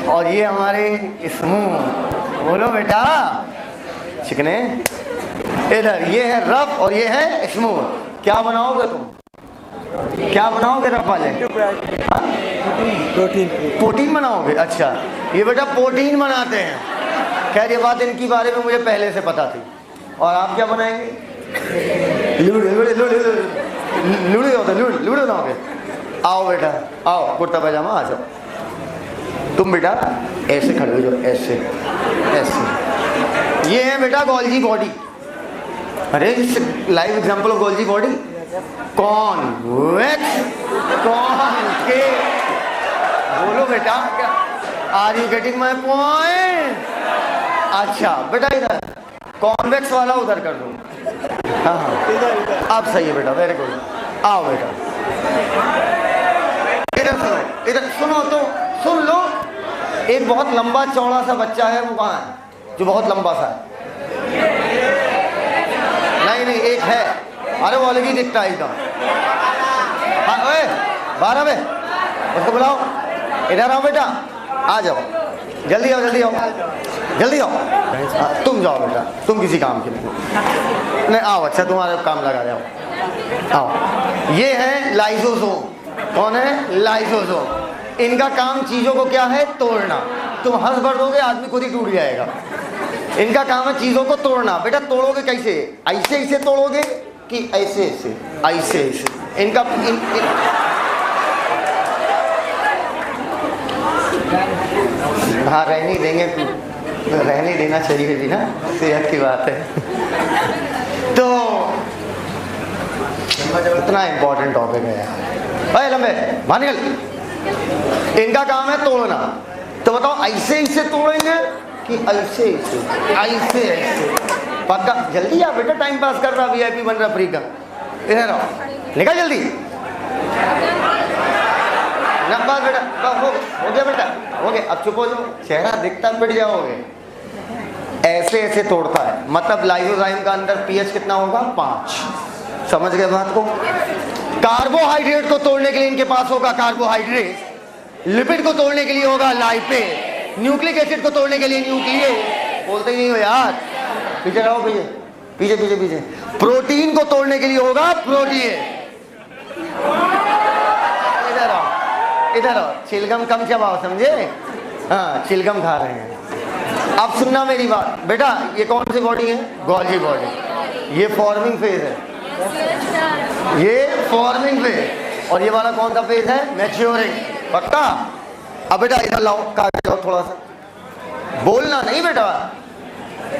और ये हमारे स्मूथ, बोलो बेटा चिकने, इधर ये है रफ और ये है स्मूथ। क्या बनाओगे तुम, क्या बनाओगे रफ वाले? प्रोटीन बनाओगे। अच्छा ये बेटा प्रोटीन बनाते हैं। खैर ये बात इनकी बारे में मुझे पहले से पता थी। और आप क्या बनाएंगे? लूडो बनाओगे। आओ बेटा आओ, कुर्ता पैजामा आ जाओ। तुम बेटा ऐसे खड़े हो जाओ, ऐसे ऐसे। ये है बेटा गोल्जी बॉडी। अरे live example of Golgi body, complex के, बोलो बेटा are you getting my point? अच्छा बेटा इधर कॉन्वेक्स वाला उधर कर दो। हाँ हाँ अब सही है बेटा, वेरी गुड। आओ बेटा इधर सुनो, इधर सुनो तो सुन लो। एक बहुत लंबा चौड़ा सा बच्चा है, वो कहाँ है जो बहुत लंबा सा है? नहीं एक है, अरे वो अलग ही दिखता है एकदम। हाँ ओए 12 में उसको बुलाओ, इधर आओ बेटा, आ जाओ, जल्दी आओ जल्दी आओ जल्दी आओ। तुम जाओ बेटा, तुम किसी काम के नहीं आओ। अच्छा तुम्हारे काम लगा रहे हो, आओ। ये है लाइसोसोम। कौन है? लाइसोसोम। इनका काम चीजों को क्या है? तोड़ना। तुम हंस भर दोगे आदमी खुद ही टूट जाएगा। इनका काम है चीजों को तोड़ना। बेटा तोड़ोगे कैसे? ऐसे ऐसे तोड़ोगे कि ऐसे ऐसे ऐसे ऐसे? इनका हाँ रहने देंगे, रहने देना चाहिए जी ना, सेहत की बात है। तो इतना इम्पोर्टेंट टॉपिक है यार। लंबे मान निकल। इनका काम है तोड़ना। तो बताओ ऐसे ऐसे तोड़ेंगे कि ऐसे ऐसे ऐसे ऐसे? पक्का जल्दी आ बेटा, टाइम पास कर रहा, वीआईपी बन रहा फ्री का। इधर आओ, निकल जल्दी ना। बस बेटा हो गया बेटा, हो गया। अब चुप हो जाओ, चेहरा दिखता पिट जाओगे। ऐसे ऐसे तोड़ता है, मतलब लाइसोजाइम का अंदर पीएच कितना होगा? 5। समझ गए बात को? कार्बोहाइड्रेट को तोड़ने के लिए इनके पास होगा कार्बोहाइड्रेट, लिपिड को तोड़ने के लिए होगा लाइपेज, न्यूक्लिक एसिड को तोड़ने के लिए न्यूक्लियस। बोलते ही नहीं हो यार, पीछे रहो, पीछे पीछे पीछे पीछे। प्रोटीन को तोड़ने के लिए होगा प्रोटीन। इधर आओ इधर आओ, चिलगम कम चबाओ, समझे? हाँ चिलगम खा रहे हैं। अब सुनना मेरी बात बेटा, ये कौन सी बॉडी है? Golgi body. ये फॉर्मिंग फेज है, ये फॉर्मिंग फेज। और ये वाला कौन सा फेज है? मैच्योरिंग। पक्का? अब बेटा इधर लाओ, काट जाओ थोड़ा सा। बोलना नहीं बेटा।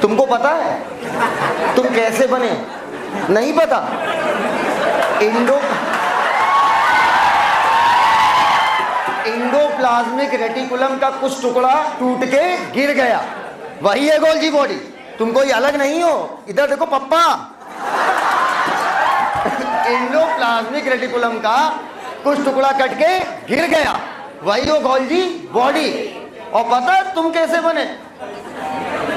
तुमको पता है तुम कैसे बने? नहीं पता? इंडोप्लाज्मिक रेटिकुलम का कुछ टुकड़ा टूट के गिर गया, वही है गोल्जी बॉडी। तुम कोई अलग नहीं हो। इधर देखो पप्पा, इंडोप्लाज्मिक रेटिकुलम का कुछ टुकड़ा कट के गिर गया, वही हो गोल्जी बॉडी। और पता है तुम कैसे बने?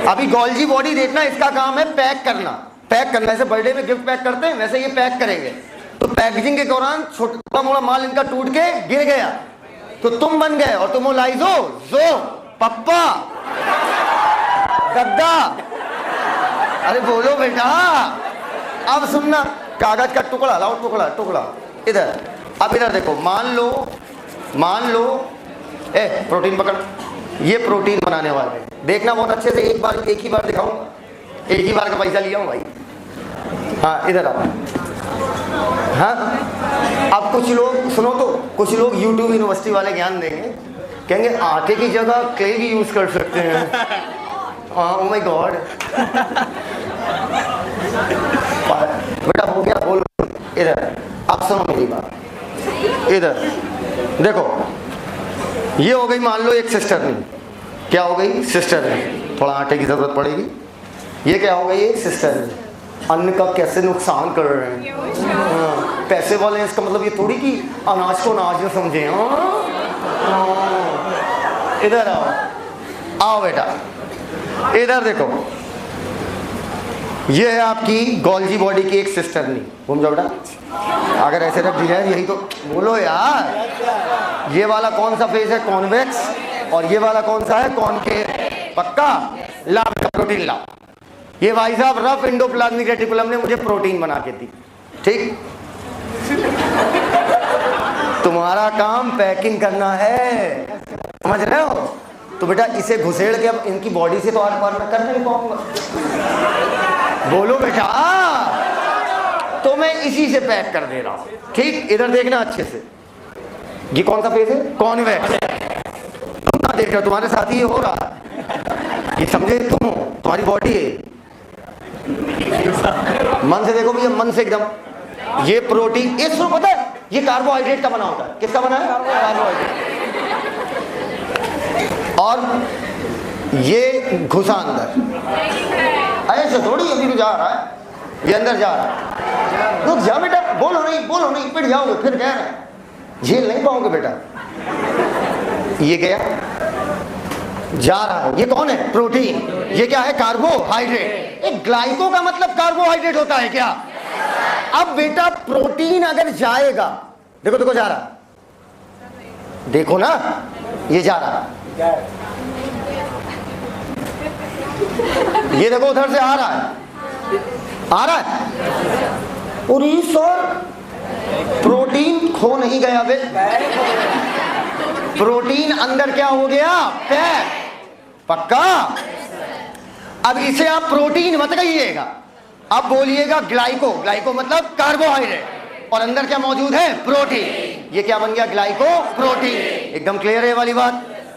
अभी गोल्जी बॉडी देखना, इसका काम है पैक करना। पैक करना, ऐसे बर्थडे में गिफ्ट पैक करते हैं वैसे ये पैक करेंगे। तो पैकेजिंग के दौरान छोटा मोटा माल इनका टूट के गिर गया, तो तुम बन गए। और तुम हो लाइसोसोम, पप्पा, गद्दा। अरे बोलो बेटा। अब सुनना, कागज का टुकड़ा लाओ, टुकड़ा टुकड़ा इधर। अब इधर देखो, मान लो प्रोटीन पकड़, ये प्रोटीन बनाने वाले। देखना बहुत अच्छे से, एक ही बार दिखाऊंगा, एक ही बार का पैसा लिया हूँ भाई। हाँ इधर आओ। हाँ अब कुछ लोग सुनो, तो कुछ लोग यूट्यूब यूनिवर्सिटी वाले ज्ञान देंगे, कहेंगे आटे की जगह क्ले भी यूज कर सकते हैं। Oh my God. बेटा हो गया, बोलो इधर। अब सुनो मेरी बात, इधर देखो, ये हो गई मान लो एक सिस्टरनी। क्या हो गई? सिस्टरनी। थोड़ा आटे की जरूरत पड़ेगी। ये क्या हो गई? एक सिस्टरनी। अन्न का कैसे नुकसान कर रहे हैं। हाँ, पैसे वाले हैं, इसका मतलब ये थोड़ी कि अनाज को अनाज न समझे। इधर आओ, आओ बेटा, इधर देखो, ये है आपकी गोल्जी बॉडी की एक सिस्टरनी। घूम जाओ बेटा, अगर ऐसे रख दी जाए, यही तो बोलो यार। ये वाला कौन सा फेस है? कॉन्वेक्स। और ये वाला कौन सा है? कॉनकेव। पक्का? ला बेटा प्रोटीन ला। ये भाई साहब रफ एंडोप्लाज्मिक रेटिकुलम ने मुझे प्रोटीन बना के दी। ठीक, तुम्हारा काम पैकिंग करना है, समझ रहे हो? तो बेटा इसे घुसेड़ के अब इनकी बॉडी से तो आर पार मैं कर नहीं पाऊंगा। बोलो बेटा, तो मैं इसी से पैक कर दे रहा हूं। ठीक, इधर देखना अच्छे से। ये कौन सा फेस है? कॉन्वेक्स। तुम ना देख रहे हो, तुम्हारे साथ ही ये हो रहा है। ये समझे तुम, तुम्हारी बॉडी है। मन से देखो भैया, मन से एकदम। ये प्रोटीन, ये सुनो, पता है ये कार्बोहाइड्रेट का बना होता है। किसका बना है? कार्बोहाइड्रेट। और ये घुसा अंदर, ऐसे थोड़ी अभी तो जा रहा है, ये अंदर जा रहा है। रुक जा बेटा, बोलो नहीं, बोलो नहीं, पिट जाओगे फिर। कह रहे हैं झेल नहीं पाओगे बेटा। ये गया, जा रहा है। ये कौन है? प्रोटीन। ये क्या है? कार्बोहाइड्रेट। एक ग्लाइको का मतलब कार्बोहाइड्रेट होता है क्या? अब बेटा प्रोटीन अगर जाएगा, देखो देखो जा रहा, देखो ना, ये जा रहा, ये देखो उधर से आ रहा है, आ रहा है। और ये सर प्रोटीन खो नहीं गया बे, प्रोटीन अंदर क्या हो गया? पैक। पक्का? अब इसे आप प्रोटीन मत कहिएगा, अब बोलिएगा ग्लाइको। ग्लाइको मतलब कार्बोहाइड्रेट, और अंदर क्या मौजूद है? प्रोटीन। ये क्या बन गया? Glyco protein. एकदम क्लियर है ये वाली बात?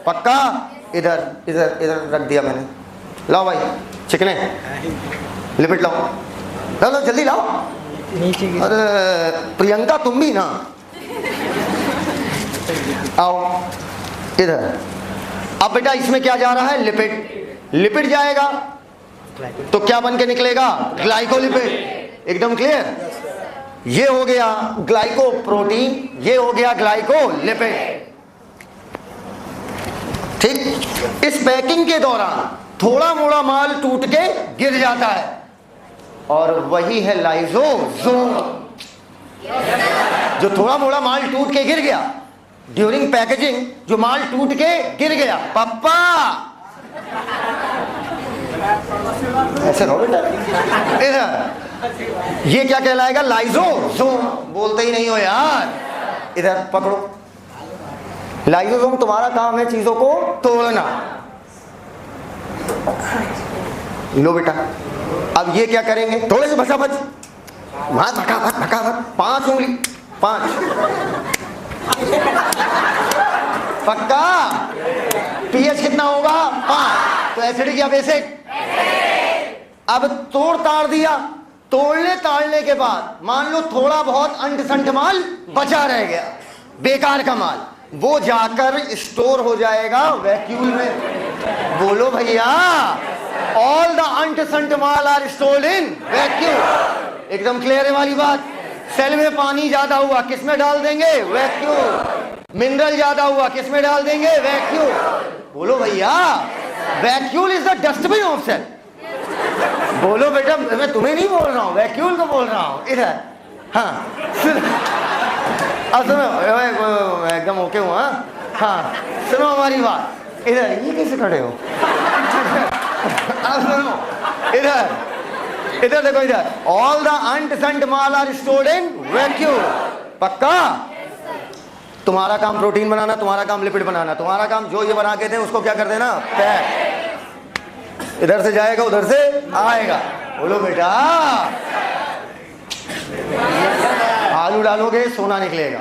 पक्का? इधर इधर इधर रख दिया मैंने। लाओ भाई चिकने, लिपिट लाओ, लाओ लाओ जल्दी लाओ। अरे प्रियंका तुम भी ना, आओ इधर। अब बेटा इसमें क्या जा रहा है? लिपिड। लिपिड जाएगा तो क्या बन के निकलेगा? ग्लाइकोलिपिड। एकदम क्लियर? ये हो गया ग्लाइको प्रोटीन, ये हो गया ग्लाइकोलिपिड। ठीक, इस पैकिंग के दौरान थोड़ा मोड़ा माल टूट के गिर जाता है, और वही है लाइसोसोम। जो थोड़ा मोड़ा माल टूट के गिर गया ड्यूरिंग पैकेजिंग, जो माल टूट के गिर गया, पप्पा ऐसे रहो बेटा, इधर, ये क्या कहलाएगा? लाइसोसोम। बोलते ही नहीं हो यार, इधर पकड़ो। लाइसोसोम तुम्हारा काम है चीजों को तोड़ना। लो बेटा, अब ये क्या करेंगे? थोड़े से भसा भस, भका भक भका भक, 5 उंगली, 5। पक्का? पीएच कितना होगा? 5। तो एसिडिक या बेसिक? अब तोड़ ताड़ दिया, तोड़ने ताड़ने के बाद मान लो थोड़ा बहुत अंट संट माल बचा रह गया, बेकार का माल, वो जाकर स्टोर हो जाएगा वैक्यूल में। बोलो भैया, ऑल द अंट संट माल आर स्टोर्ड इन वैक्यूल। एकदम क्लियर है वाली बात? सेल में पानी ज्यादा हुआ, किस में डाल देंगे? वैक्यूल। मिनरल ज्यादा हुआ, किस में डाल देंगे? वैक्यूल। बोलो भैया, vacuole is the dustbin of cell. बोलो बेटा, मैं तुम्हें नहीं बोल रहा हूं, वैक्यूल को बोल रहा हूं। इधर, हाँ अब सुनो, एकदम ओके हुआ। हाँ सुनो हमारी बात, इधर। ये कैसे खड़े हो? अब सुनो, इधर इधर देखो, इधर। ऑल द अंट संट माल आर स्टोर्ड इन वैक्यूल। पक्का? तुम्हारा काम प्रोटीन बनाना, तुम्हारा काम लिपिड बनाना, तुम्हारा काम जो ये बना के दें उसको क्या कर देना? पैक। इधर से जाएगा उधर से आएगा। बोलो बेटा, आलू डालोगे सोना निकलेगा।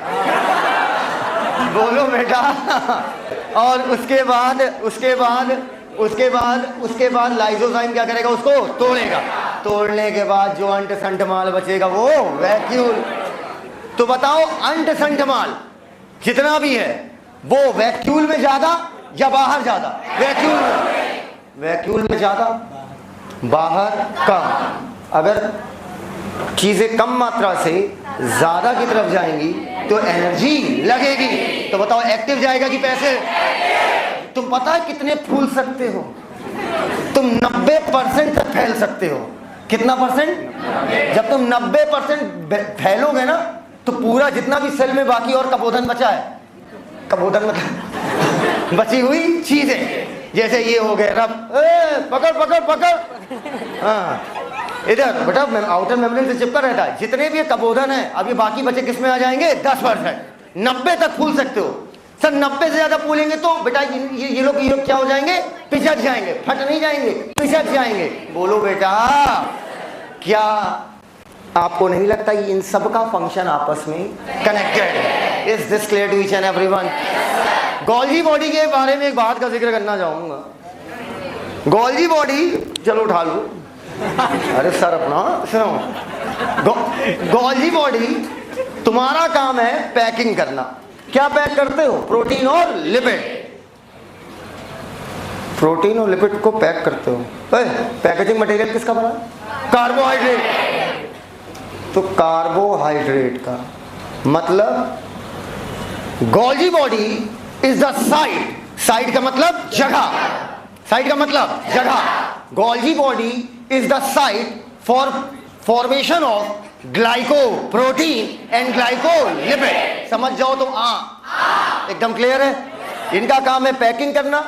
बोलो बेटा। और उसके बाद लाइसोजाइम क्या करेगा, उसको तोड़ेगा। तोड़ने के बाद जो अंट संट माल बचेगा वो वैक्यूल। तो बताओ अंट संट माल जितना भी है वो वैक्यूल में ज्यादा या बाहर ज्यादा? वैक्यूल में ज्यादा, बाहर कम। अगर चीजें कम मात्रा से ज्यादा की तरफ जाएंगी तो एनर्जी लगेगी। तो बताओ एक्टिव जाएगा कि पैसिव? तुम पता है कितने फूल सकते हो? तुम 90% तक फैल सकते हो। कितना परसेंट? जब तुम 90% फैलोगे ना तो पूरा जितना भी सेल में बाकी और कबोधन बचा है, कबोधन मतलब बची हुई चीजें, जैसे ये हो गए रब, पकड़ पकड़ पकड़, हाँ इधर बेटा आउटर मेम्ब्रेन से चिपका रहता है। जितने भी कबोधन है अभी बाकी बचे किस में आ जाएंगे? 10%। 90 तक फूल सकते हो सर। 90 से ज्यादा फूलेंगे तो बेटा ये लोग क्या हो जाएंगे? पिछड़ जाएंगे। फट नहीं जाएंगे, पिछड़ जाएंगे। बोलो बेटा, क्या आपको नहीं लगता इन सब का फंक्शन आपस में कनेक्टेड है? Is this clear to each and everyone? Golgi body के बारे में एक बात का जिक्र करना चाहूंगा। गोल्जी बॉडी, चलो उठा लो, अरे सर अपना सुनो। गोल्जी बॉडी तुम्हारा काम है पैकिंग करना। क्या पैक करते हो? प्रोटीन और लिपिड। प्रोटीन और लिपिड को पैक करते हो। पैकेजिंग मटेरियल किसका बना? कार्बोहाइड्रेट। तो कार्बोहाइड्रेट का मतलब Golgi body is the site. Site का मतलब जगह। साइट का मतलब जगह। Golgi body is the site for formation of glyco protein and glyco lipid. समझ जाओ तुम? एकदम क्लियर है। इनका काम है पैकिंग करना।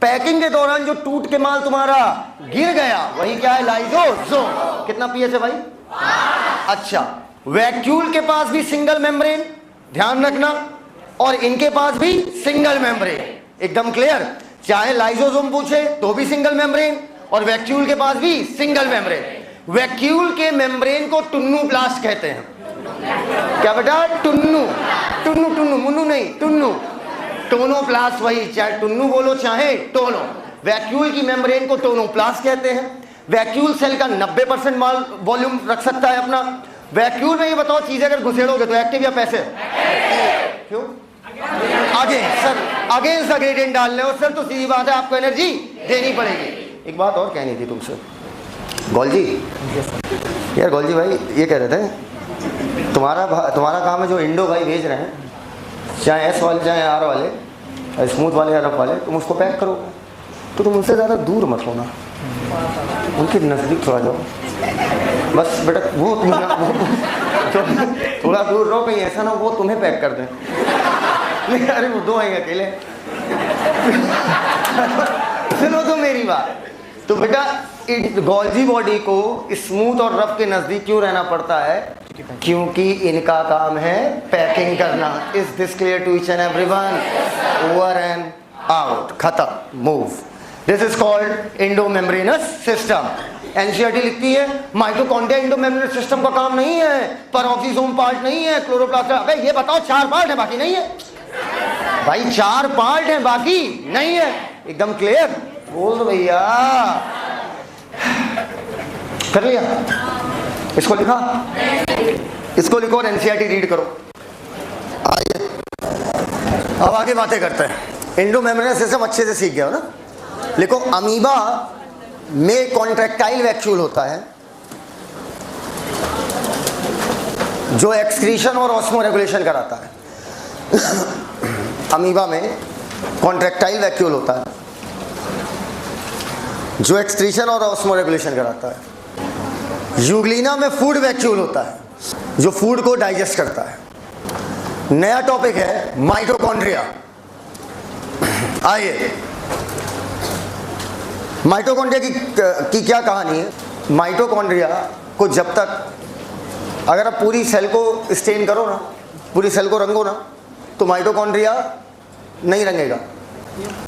पैकिंग के दौरान जो टूट के माल तुम्हारा गिर गया वही क्या है? लाइसोसोम। कितना पीएच है भाई? अच्छा, वैक्यूल के पास भी सिंगल मेम्ब्रेन, ध्यान रखना, और इनके पास भी सिंगल मेम्ब्रेन। एकदम क्लियर। चाहे लाइसोसोम पूछे तो भी सिंगल मेम्ब्रेन, और वैक्यूल के पास भी सिंगल मेम्ब्रेन। वैक्यूल के मेम्ब्रेन को टुन्नू ब्लास्ट कहते हैं। क्या बेटा? टुन्नू। टुन्नू टुन्नू, मुन्नू नहीं, टुन्नू। टोनोप्लास्ट, वही, चाहे टुन्नू बोलो चाहे टोनो। वैक्यूल की मेम्ब्रेन को टोनोप्लास्ट कहते हैं। वैक्यूल सेल का 90% माल वॉल्यूम रख सकता है अपना। वैक्यूल में ये बताओ चीजें अगर घुसेड़ोगे तो एक्टिव या पैसिव? क्यों? आगे सर, अगेंस्ट द ग्रेडियंट डाल रहे हो सर, तो सीधी बात है आपको एनर्जी देनी पड़ेगी। एक बात और कहनी थी तुमसे गोल्जी। यार गोल्जी भाई ये कह रहे थे तुम्हारा काम है जो इंडो भाई भेज रहे हैं, चाहे एस वाले चाहे आर वाले, स्मूथ वाले या रफ वाले, तुम उसको पैक करो तो तुम उनसे ज़्यादा दूर मत होना, उनके नज़दीक थोड़ा जाओ बस बेटा। वो थोड़ा दूर रहो, कहीं ऐसा ना वो तुम्हें पैक कर दें। नहीं अरे वो दो आएंगे अकेले। सुनो तो मेरी बात। तो बेटा गोल्जी बॉडी को स्मूथ और रफ के नजदीक क्यों रहना पड़ता है? क्योंकि इनका काम है पैकिंग करना। Is this clear to each and everyone? Over and out, खत्म, move. This is called endomembranous system. NCERT लिखती है माइटोकॉन्ड्रिया इंडोमेम्ब्रेनस सिस्टम का काम नहीं है, पेरोक्सीसोम पार्ट नहीं है, क्लोरोप्लास्ट। अबे ये बताओ 4 पार्ट है बाकी नहीं है भाई? 4 पार्ट है बाकी नहीं है। एकदम क्लियर बोल दो भैया। कर लिया? इसको लिखा? इसको लिखो और एनसीईआरटी रीड करो। आइए अब आगे बातें करते हैं। इंडोमेम्ब्रेनस सिस्टम अच्छे से सीख गया हो ना? लिखो अमीबा में कॉन्ट्रैक्टाइल वैक्यूल होता है जो एक्सक्रीशन और ऑस्मोरेगुलेशन कराता है। अमीबा में कॉन्ट्रैक्टाइल वैक्यूल होता है जो एक्सक्रीशन और ऑस्मोरेगुलेशन कराता है। यूग्लिना में फूड वैक्यूल होता है जो फूड को डाइजेस्ट करता है। नया टॉपिक है माइटोकॉन्ड्रिया। आइए माइटोकॉन्ड्रिया की क्या कहानी है? माइटोकॉन्ड्रिया को जब तक अगर आप पूरी सेल को स्टेन करो ना, पूरी सेल को रंगो ना, तो माइटोकॉन्ड्रिया नहीं रंगेगा।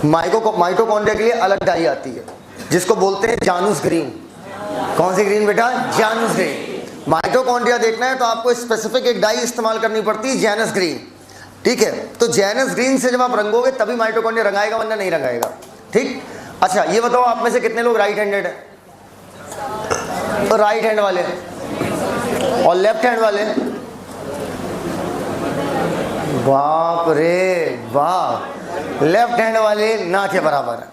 माइटोकॉन्ड्रिया के लिए अलग डाई आती है जिसको बोलते हैं जानूस ग्रीन। कौन सी ग्रीन बेटा? जानूस ग्रीन। माइटोकॉन्ड्रिया देखना है तो आपको स्पेसिफिक एक डाई इस्तेमाल करनी पड़ती है, जानस ग्रीन। ठीक है। तो जेनस ग्रीन से जब आप रंगोगे तभी माइटोकॉन्ड्रिया रंगाएगा, वरना नहीं रंगाएगा। ठीक। अच्छा ये बताओ आप में से कितने लोग राइट हैंडेड है? तो राइट हैंड वाले और लेफ्ट हैंड वाले, बाप रे बाप, लेफ्ट हैंड वाले ना के बराबर है।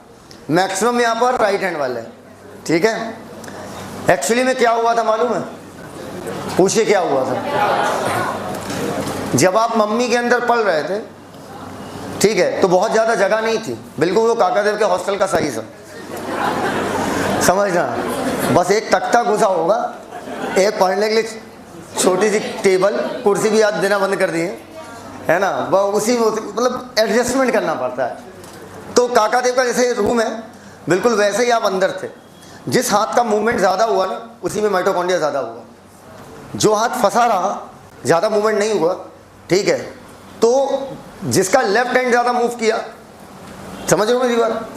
मैक्सिमम यहाँ पर राइट हैंड वाले, ठीक है। एक्चुअली में क्या हुआ था मालूम है? पूछिए क्या हुआ था। जब आप मम्मी के अंदर पल रहे थे, ठीक है, तो बहुत ज़्यादा जगह नहीं थी, बिल्कुल वो काकादेव के हॉस्टल का साइज है, समझना। बस एक तख्ता घुसा होगा, एक पढ़ने के लिए छोटी सी टेबल, कुर्सी भी आज देना बंद कर दिए, है ना, वह उसी में मतलब एडजस्टमेंट करना पड़ता है। तो काकादेव का जैसे रूम है बिल्कुल वैसे ही आप अंदर थे। जिस हाथ का मूवमेंट ज़्यादा हुआ ना, उसी में माइटोकॉन्ड्रिया ज़्यादा हुआ। जो हाथ फंसा रहा, ज़्यादा मूवमेंट नहीं हुआ, ठीक है। तो जिसका लेफ्ट हैंड ज़्यादा मूव किया, समझ रहे हो मेरी बात,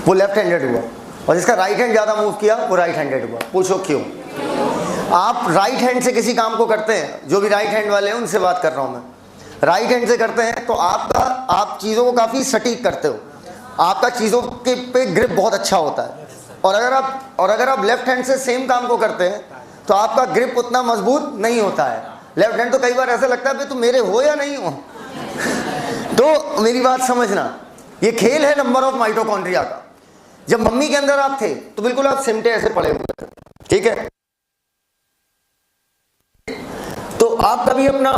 वो लेफ्ट हैंडेड हुआ, और जिसका राइट हैंड ज़्यादा मूव किया वो राइट हैंडेड हुआ। पूछो क्यों? आप राइट हैंड से किसी काम को करते हैं, जो भी राइट हैंड वाले हैं उनसे बात कर रहा हूँ मैं, राइट हैंड से करते हैं तो आप चीज़ों को काफ़ी सटीक करते हो, आपका चीज़ों के पे ग्रिप बहुत अच्छा होता है। और अगर आप लेफ्ट हैंड से सेम काम को करते हैं तो आपका ग्रिप उतना मजबूत नहीं होता है। लेफ्ट हैंड तो कई बार ऐसा लगता है भाई तुम मेरे हो या नहीं हो। तो मेरी बात समझना, ये खेल है नंबर ऑफ माइटोकॉन्ड्रिया का। जब मम्मी के अंदर आप थे तो बिल्कुल आप सिमटे ऐसे पड़े हुए थे, ठीक है। तो आप कभी अपना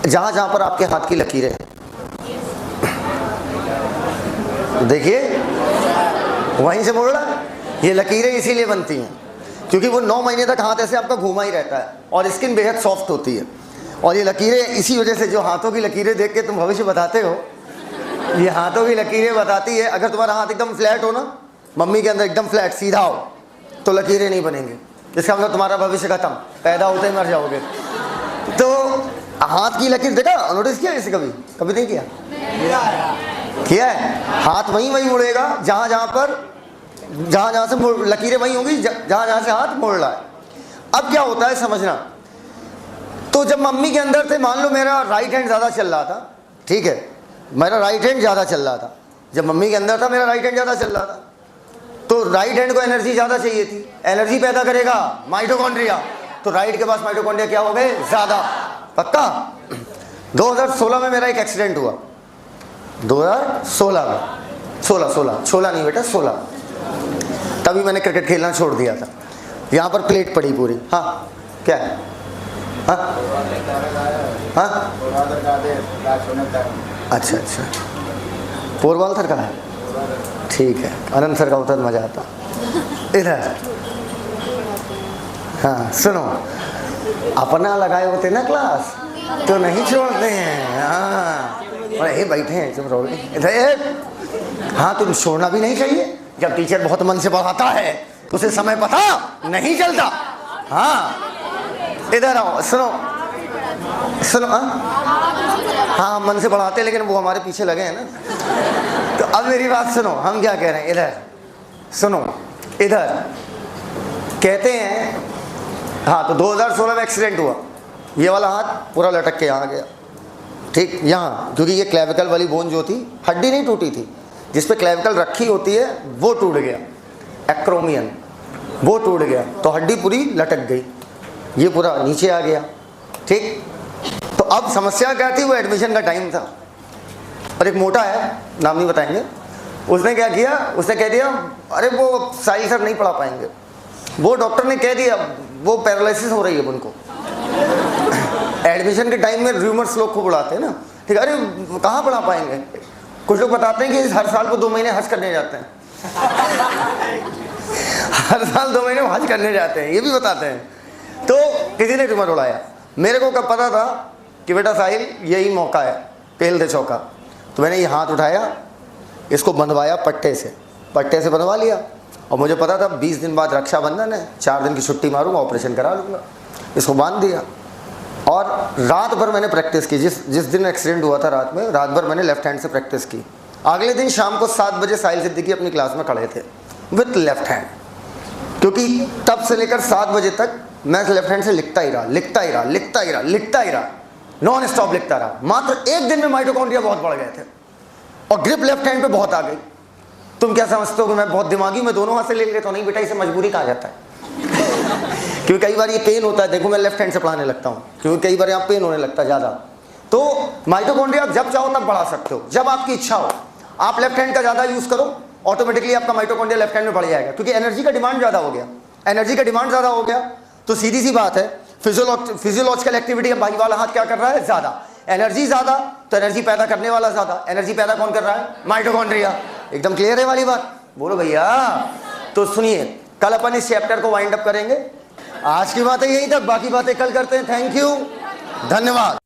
जहां जहां पर आपके हाथ की लकीरें, देखिए वहीं से मोड़ रहा है। ये लकीरें इसीलिए बनती हैं क्योंकि वो 9 महीने तक हाथ ऐसे आपका घूमा ही रहता है और स्किन बेहद सॉफ्ट होती है। और ये लकीरें इसी वजह से, जो हाथों की लकीरें देख के तुम भविष्य बताते हो, ये हाथों की लकीरें बताती है। अगर तुम्हारा हाथ एकदम फ्लैट हो ना, मम्मी के अंदर एकदम फ्लैट सीधा हो, तो लकीरें नहीं बनेंगी। इसका मतलब तुम्हारा भविष्य खत्म, पैदा होते ही मर जाओगे। तो हाथ की लकीर देखा, नोटिस किया इसे? कभी नहीं किया? किया है। हाथ वहीं मुड़ेगा जहां जहां से लकीरें वहीं होंगी जहां से हाथ मुड़ रहा है। अब क्या होता है समझना। तो जब मम्मी के अंदर थे, मान लो मेरा राइट हैंड ज़्यादा चल रहा था, ठीक है, मेरा राइट हैंड ज़्यादा चल रहा था। जब मम्मी के अंदर था मेरा राइट हैंड ज़्यादा चल रहा था, तो राइट हैंड को एनर्जी ज़्यादा चाहिए थी। एनर्जी पैदा करेगा माइटोकॉन्ड्रिया, तो राइट के पास माइटोकॉन्ड्रिया क्या हो गए? ज़्यादा। पक्का। 2016 में मेरा एक एक्सीडेंट हुआ। 2016 में, 16 नहीं बेटा, 16, तभी मैंने क्रिकेट खेलना छोड़ दिया था। यहाँ पर प्लेट पड़ी पूरी। हाँ क्या है? हाँ हाँ अच्छा, पोरवाल सर का है, ठीक है। अनंत सर का होता तो मजा आता। इधर हाँ सुनो, अपना लगाए होते ना क्लास तो नहीं छोड़ते हैं। हाँ अरे बैठे हैं, चुप रहो इधर। हाँ तुम छोड़ना भी नहीं चाहिए। जब टीचर बहुत मन से पढ़ाता है तो उसे समय पता नहीं चलता। हाँ इधर आओ, सुनो। हाँ मन से पढ़ाते हैं, लेकिन वो हमारे पीछे लगे हैं ना। तो अब मेरी बात सुनो, हम क्या कह रहे हैं, इधर सुनो। इधर कहते हैं, हाँ तो 2016 में एक्सीडेंट हुआ, ये वाला हाथ पूरा लटक के यहाँ गया, ठीक, यहाँ, क्योंकि ये क्लेविकल वाली बोन जो थी, हड्डी नहीं टूटी थी, जिस पे क्लेविकल रखी होती है वो टूट गया, एक्रोमियन वो टूट गया, तो हड्डी पूरी लटक गई, ये पूरा नीचे आ गया, ठीक। तो अब समस्या क्या थी, वो एडमिशन का टाइम था, और एक मोटा है, नाम नहीं बताएंगे, उसने क्या किया, उसने कह दिया अरे वो साहिल सर नहीं पढ़ा पाएंगे। वो डॉक्टर ने कह दिया वो पैरालिसिस हो रही है उनको। एडमिशन के टाइम में रूमर्स लोग खूब उड़ाते हैं ना, ठीक है, अरे कहाँ पढ़ा पाएंगे। कुछ लोग बताते हैं कि हर साल को 2 महीने हज करने जाते हैं। हर साल 2 महीने हज करने जाते हैं, ये भी बताते हैं। तो किसी ने रूमर उड़ाया, मेरे को कब पता था कि बेटा साहिल यही मौका है, पेल दे चौका। तो मैंने ये हाथ उठाया, इसको बंधवाया पट्टे से बंधवा लिया, और मुझे पता था 20 दिन बाद रक्षाबंधन है, 4 दिन की छुट्टी मारूंगा, ऑपरेशन करा लूँगा। इसको बांध दिया, और रात भर मैंने प्रैक्टिस की। जिस दिन एक्सीडेंट हुआ था रात में, रात भर मैंने लेफ्ट हैंड से प्रैक्टिस की। अगले दिन शाम को 7 बजे साहिल सिद्दीकी अपनी क्लास में खड़े थे विथ लेफ्ट हैंड, क्योंकि तब से लेकर 7 बजे तक मैं लेफ्ट हैंड से लिखता ही रहा, नॉन स्टॉप लिखता रहा। मात्र एक दिन में माइटोकॉन्ड्रिया बहुत बढ़ गए थे और ग्रिप लेफ्ट हैंड पे बहुत आ गई। तुम क्या समझते हो कि मैं बहुत दिमागी, मैं दोनों हाथ से ले लेता हूँ? नहीं बेटा, इसे मजबूरी कहा जाता है। क्योंकि कई बार ये पेन होता है, देखो मैं लेफ्ट हैंड से पढ़ाने लगता हूँ क्योंकि कई बार यहाँ पेन होने लगता है ज़्यादा। तो माइटोकॉन्ड्रिया आप जब चाहो तब बढ़ा सकते हो, जब आपकी इच्छा हो। आप लेफ्ट हैंड का ज़्यादा यूज़ करो, ऑटोमेटिकली आपका माइटोकॉन्ड्रिया लेफ्ट हैंड में बढ़ जाएगा, क्योंकि एनर्जी का डिमांड ज़्यादा हो गया। तो सीधी सी बात है, फिजियोलॉजिकल एक्टिविटी अब भाई वाला हाथ क्या कर रहा है? ज़्यादा एनर्जी, ज़्यादा तो एनर्जी पैदा करने वाला ज़्यादा। एनर्जी पैदा कौन कर रहा है? माइटोकॉन्ड्रिया। एकदम क्लियर है वाली बात? बोलो भैया। तो सुनिए, कल अपन इस चैप्टर को वाइंड अप करेंगे। आज की बातें यहीं तक, बाकी बातें कल करते हैं। थैंक यू, धन्यवाद।